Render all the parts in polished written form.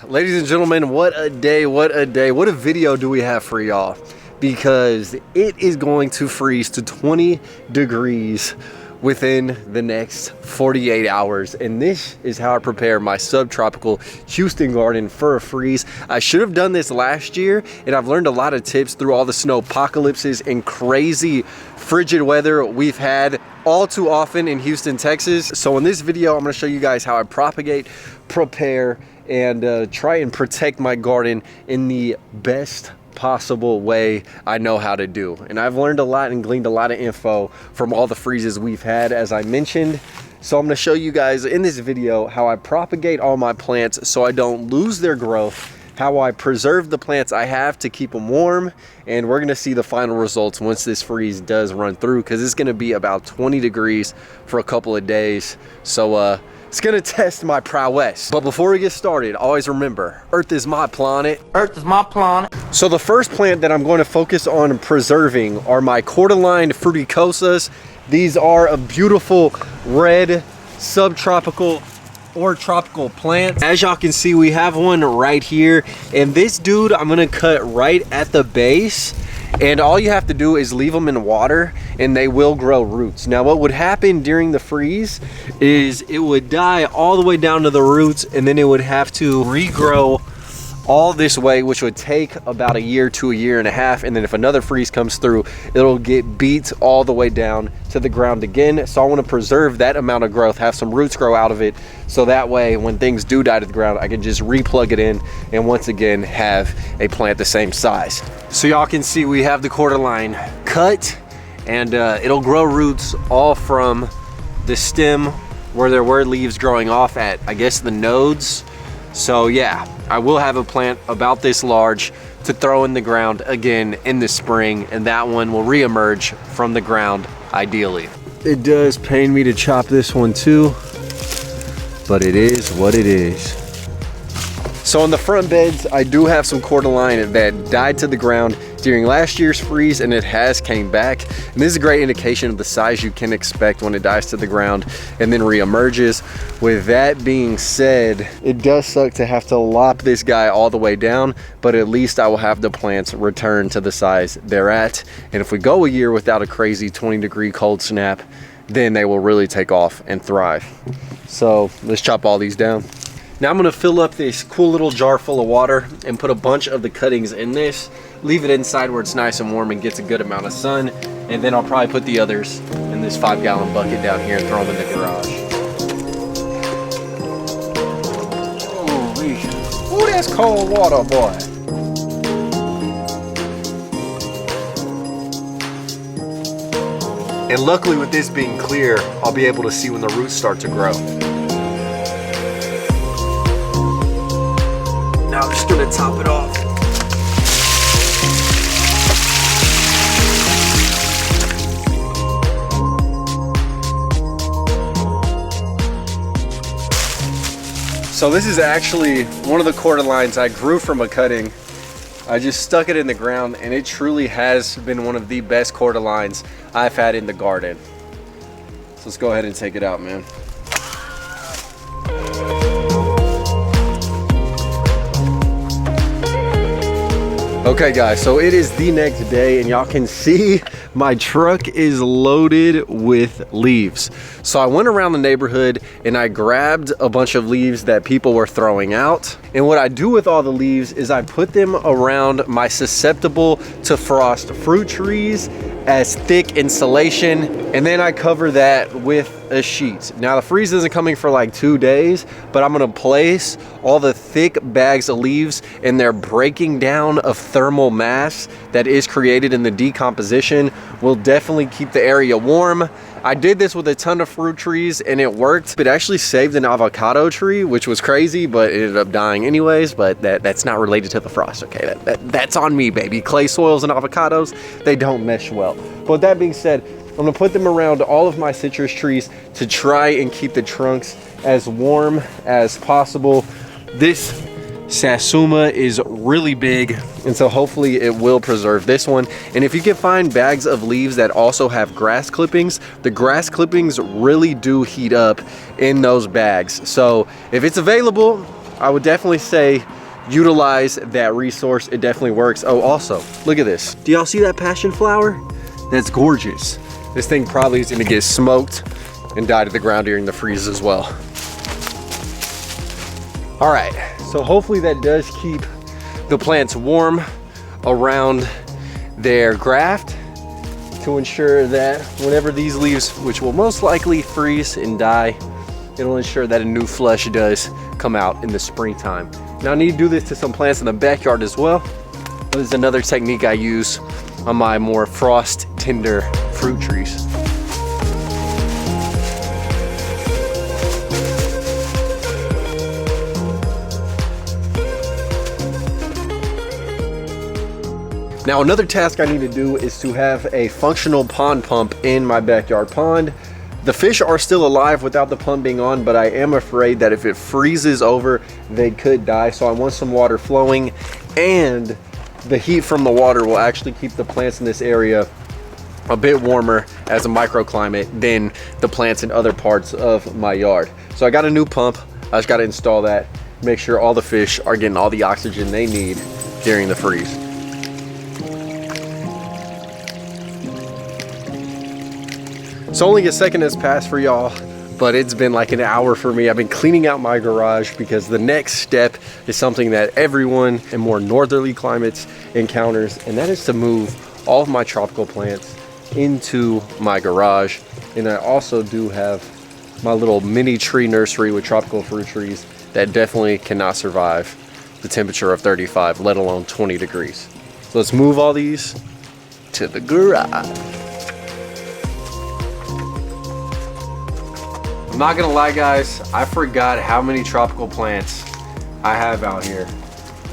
Ladies and gentlemen, what a day, what a day. What a video do we have for y'all, because it is going to freeze to 20 degrees within the next 48 hours. And this is how I prepare my subtropical Houston garden for a freeze. I should have done this last year, and I've learned a lot of tips through all the snow apocalypses and crazy frigid weather we've had all too often in Houston, Texas. So in this video, I'm gonna show you guys how I propagate, prepare, and try and protect my garden in the best possible way I know how to do. And I've learned a lot and gleaned a lot of info from all the freezes we've had, as I mentioned. So I'm going to show you guys in this video how I propagate all my plants so I don't lose their growth, how I preserve the plants I have to keep them warm, and we're going to see the final results once this freeze does run through, because it's going to be about 20 degrees for a couple of days. So it's gonna test my prowess. But before we get started, always remember, Earth is my planet. Earth is my planet. So the first plant that I'm going to focus on preserving are my cordyline fruticosas. These are a beautiful red subtropical or tropical plant. As y'all can see, we have one right here, and this dude I'm gonna cut right at the base. And all you have to do is leave them in water and they will grow roots. Now what would happen during the freeze is it would die all the way down to the roots, and then it would have to regrow all this way, which would take about a year to a year and a half. And then if another freeze comes through, it'll get beat all the way down to the ground again. So I want to preserve that amount of growth, have some roots grow out of it, so that way when things do die to the ground, I can just re-plug it in and once again have a plant the same size. So y'all can see we have the cordyline cut, and it'll grow roots all from the stem where there were leaves growing off at, I guess, the nodes. So yeah, I will have a plant about this large to throw in the ground again in the spring, and that one will re-emerge from the ground ideally. It does pain me to chop this one too, but it is what it is. So in the front beds, I do have some cordyline that died to the ground during last year's freeze, and it has came back. And this is a great indication of the size you can expect when it dies to the ground and then re-emerges. With that being said, it does suck to have to lop this guy all the way down, but at least I will have the plants return to the size they're at. And if we go a year without a crazy 20-degree cold snap, then they will really take off and thrive. So let's chop all these down. Now I'm gonna fill up this cool little jar full of water and put a bunch of the cuttings in this, leave it inside where it's nice and warm and gets a good amount of sun, and then I'll probably put the others in this 5-gallon bucket down here and throw them in the garage. Ooh, that's cold water, boy. And luckily with this being clear, I'll be able to see when the roots start to grow. Now I'm just gonna top it off. So this is actually one of the cordyline I grew from a cutting. I just stuck it in the ground, and it truly has been one of the best cordyline I've had in the garden. So let's go ahead and take it out, man. Okay guys, so it is the next day, and y'all can see my truck is loaded with leaves. So I went around the neighborhood and I grabbed a bunch of leaves that people were throwing out. And what I do with all the leaves is I put them around my susceptible to frost fruit trees as thick insulation, and then I cover that with a sheet. Now the freeze isn't coming for like 2 days, but I'm gonna place all the thick bags of leaves, and their breaking down of thermal mass that is created in the decomposition will definitely keep the area warm. I did this with a ton of fruit trees and it worked. It actually saved an avocado tree, which was crazy, but it ended up dying anyways. But that's not related to the frost, okay? That's on me, baby. Clay soils and avocados, they don't mesh well. But with that being said, I'm gonna put them around all of my citrus trees to try and keep the trunks as warm as possible. This Satsuma is really big, and so hopefully it will preserve this one. And if you can find bags of leaves that also have grass clippings, the grass clippings really do heat up in those bags. So if it's available, I would definitely say utilize that resource. It definitely works. Oh, also, look at this. Do y'all see that passion flower? That's gorgeous. This thing probably is gonna get smoked and die to the ground during the freeze as well. All right, so hopefully that does keep the plants warm around their graft to ensure that whenever these leaves, which will most likely freeze and die, it'll ensure that a new flush does come out in the springtime. Now I need to do this to some plants in the backyard as well. This is another technique I use on my more frost tender fruit trees. Now another task I need to do is to have a functional pond pump in my backyard pond. The fish are still alive without the pump being on, but I am afraid that if it freezes over, they could die. So I want some water flowing, and the heat from the water will actually keep the plants in this area a bit warmer as a microclimate than the plants in other parts of my yard. So I got a new pump. I just got to install that, make sure all the fish are getting all the oxygen they need during the freeze. So only a second has passed for y'all, but it's been like an hour for me. I've been cleaning out my garage because the next step is something that everyone in more northerly climates encounters, and that is to move all of my tropical plants into my garage. And I also do have my little mini tree nursery with tropical fruit trees that definitely cannot survive the temperature of 35, let alone 20 degrees. So let's move all these to the garage. I'm not gonna lie, guys, I forgot how many tropical plants I have out here.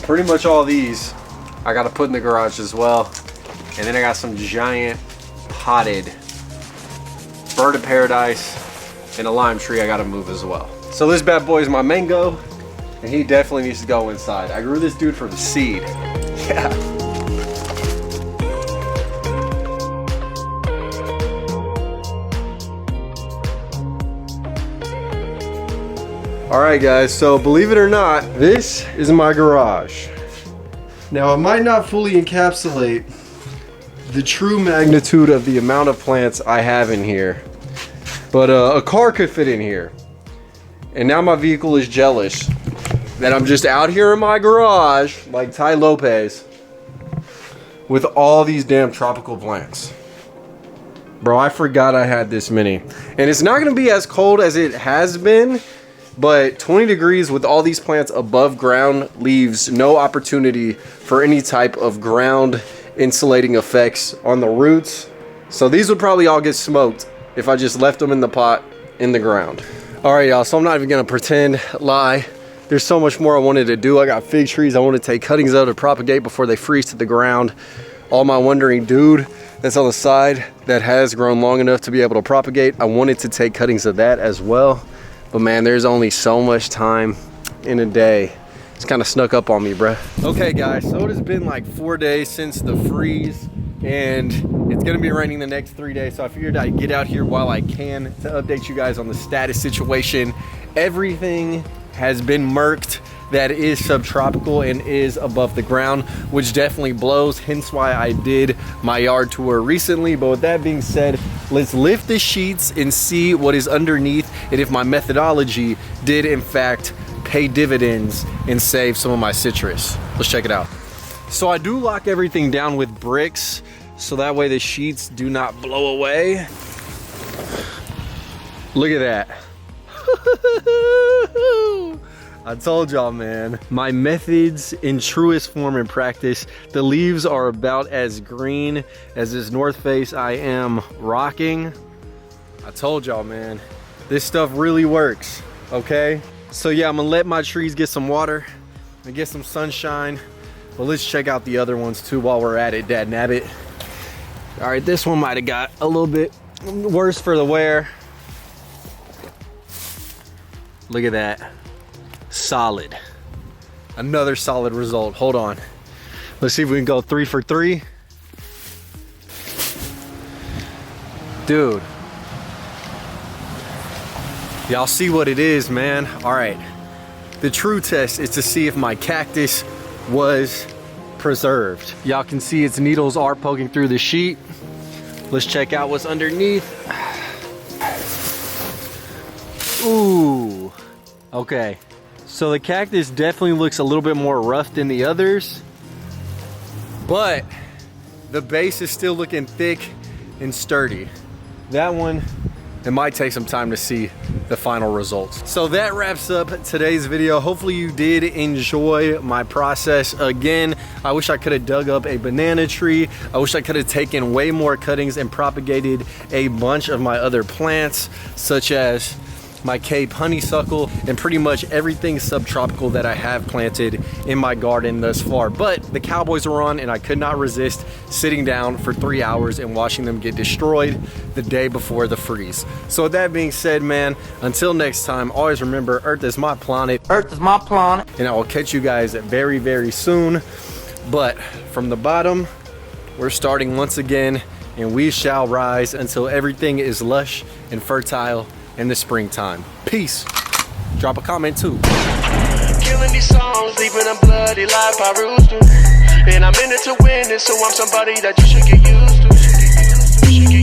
Pretty much all these I gotta put in the garage as well. And then I got some giant potted bird of paradise and a lime tree I gotta move as well. So this bad boy is my mango, and he definitely needs to go inside. I grew this dude from seed. Yeah. All right, guys, so believe it or not, this is my garage. Now, it might not fully encapsulate the true magnitude of the amount of plants I have in here, but a car could fit in here. And now my vehicle is jealous that I'm just out here in my garage, like Ty Lopez, with all these damn tropical plants. Bro, I forgot I had this many. And it's not gonna be as cold as it has been, but 20 degrees with all these plants above ground leaves no opportunity for any type of ground insulating effects on the roots. So these would probably all get smoked if I just left them in the pot in the ground. All right, y'all, so I'm not even gonna pretend, lie. There's so much more I wanted to do. I got fig trees I want to take cuttings out to propagate before they freeze to the ground. All my wandering dude that's on the side that has grown long enough to be able to propagate, I wanted to take cuttings of that as well. But man, there's only so much time in a day. It's kind of snuck up on me, bruh. Okay, guys, so it has been like 4 days since the freeze, and it's gonna be raining the next 3 days. So I figured I'd get out here while I can to update you guys on the status situation. Everything has been murked that is subtropical and is above the ground, which definitely blows, hence why I did my yard tour recently. But with that being said, let's lift the sheets and see what is underneath, and if my methodology did in fact pay dividends and save some of my citrus. Let's check it out. So I do lock everything down with bricks, so that way the sheets do not blow away. Look at that. I told y'all, man, my methods in truest form and practice. The leaves are about as green as this North Face I am rocking. I told y'all, man, this stuff really works, okay? So yeah, I'm gonna let my trees get some water and get some sunshine, but let's check out the other ones too while we're at it, dad nabbit. All right, this one might have got a little bit worse for the wear. Look at that. Solid. Another solid result. Hold on. Let's see if we can go 3 for 3. Dude. Y'all see what it is, man. All right. The true test is to see if my cactus was preserved. Y'all can see its needles are poking through the sheet. Let's check out what's underneath. Ooh, okay. So the cactus definitely looks a little bit more rough than the others, but the base is still looking thick and sturdy. That one, it might take some time to see the final results. So that wraps up today's video. Hopefully you did enjoy my process. Again, I wish I could have dug up a banana tree. I wish I could have taken way more cuttings and propagated a bunch of my other plants, such as my Cape honeysuckle and pretty much everything subtropical that I have planted in my garden thus far. But the Cowboys were on and I could not resist sitting down for 3 hours and watching them get destroyed the day before the freeze. So with that being said, man, until next time, always remember, Earth is my planet. Earth is my planet. And I will catch you guys very, very soon. But from the bottom, we're starting once again, and we shall rise until everything is lush and fertile in the springtime. Peace. Drop a comment too. Killing these songs, leaving a bloody life I roost to. And I'm in it to win it, so I'm somebody that you should get used to.